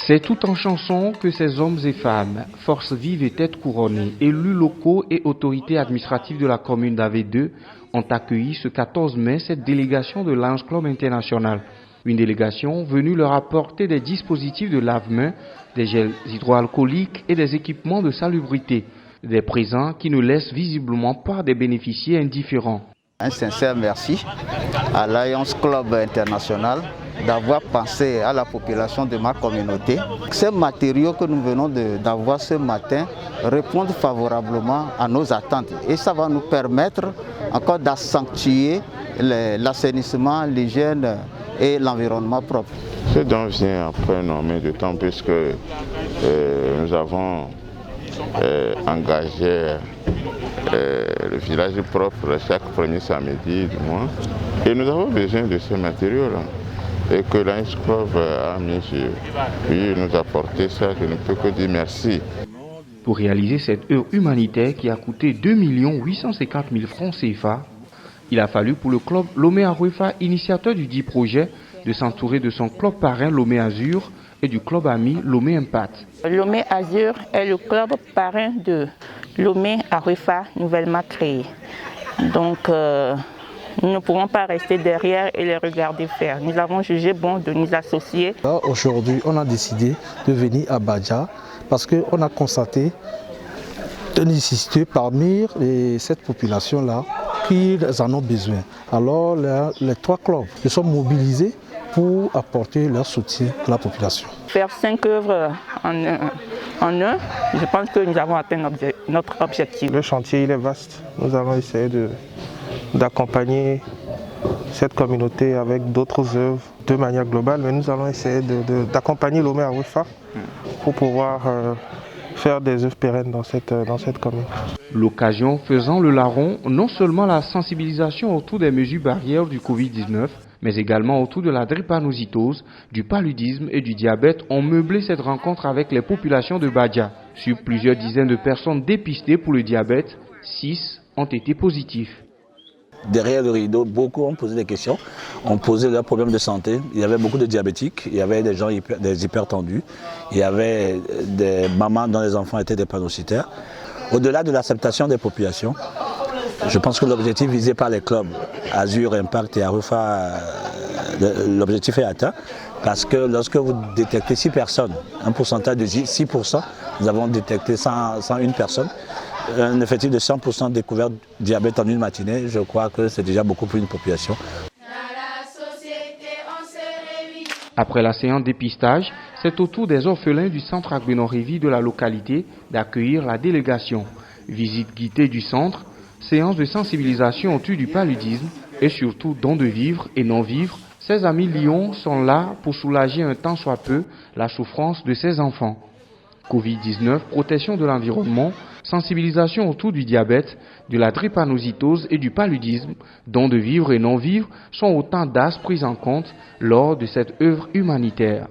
C'est tout en chanson que ces hommes et femmes, forces vives et têtes couronnées, élus locaux et autorités administratives de la commune d'Avé2 ont accueilli ce 14 mai cette délégation de Lions Club International. Une délégation venue leur apporter des dispositifs de lave-mains, des gels hydroalcooliques et des équipements de salubrité. Des présents qui ne laissent visiblement pas des bénéficiaires indifférents. Un sincère merci à Lions Club International d'avoir pensé à la population de ma communauté. Ces matériaux que nous venons d'avoir ce matin répondent favorablement à nos attentes et ça va nous permettre encore d'accentuer l'assainissement, l'hygiène et l'environnement propre. Ce don vient après un moment de temps puisque nous avons engagé le village propre chaque premier samedi du mois et nous avons besoin de ces matériaux-là. Et que Lions Club a mis puis nous apporter ça, je ne peux que dire merci. Pour réaliser cette œuvre humanitaire qui a coûté 2 850 000 francs CFA, il a fallu pour le club Lomé Arouefa, initiateur du dit projet, de s'entourer de son club parrain Lomé Azur et du club ami Lomé Impact. Lomé Azur est le club parrain de Lomé Arouefa nouvellement créé. Donc, nous ne pourrons pas rester derrière et les regarder faire. Nous avons jugé bon de nous associer. Aujourd'hui, on a décidé de venir à Badja parce qu'on a constaté une nécessité parmi cette population-là qu'ils en ont besoin. Alors, les trois clubs se sont mobilisés pour apporter leur soutien à la population. Faire 5 œuvres en un, je pense que nous avons atteint notre objectif. Le chantier il est vaste. Nous allons essayer d'accompagner cette communauté avec d'autres œuvres de manière globale, mais nous allons essayer d'accompagner Lomé Arouefa pour pouvoir faire des œuvres pérennes dans cette commune. L'occasion faisant le larron, non seulement la sensibilisation autour des mesures barrières du Covid-19, mais également autour de la drépanocytose, du paludisme et du diabète ont meublé cette rencontre avec les populations de Badja. Sur plusieurs dizaines de personnes dépistées pour le diabète, 6 ont été positifs. Derrière le rideau, beaucoup ont posé des questions, ont posé leurs problèmes de santé. Il y avait beaucoup de diabétiques, il y avait des gens des hypertendus, il y avait des mamans dont les enfants étaient drépanocytaires. Au-delà de l'acceptation des populations, je pense que l'objectif visé par les clubs Azur, Impact et Arouefa, l'objectif est atteint. Parce que lorsque vous détectez 6 personnes, un pourcentage de 6%, nous avons détecté 101 personnes. Un effectif de 100% découvert diabète en une matinée, je crois que c'est déjà beaucoup pour une population. Après la séance dépistage, c'est au tour des orphelins du centre Agbenon-Révi de la localité d'accueillir la délégation. Visite guidée du centre, séance de sensibilisation autour du paludisme et surtout don de vivre et non vivre. Ces amis Lyon sont là pour soulager un tant soit peu la souffrance de ces enfants. Covid-19, protection de l'environnement, sensibilisation autour du diabète, de la drépanocytose et du paludisme, don de vivre et non vivre sont autant d'axes pris en compte lors de cette œuvre humanitaire.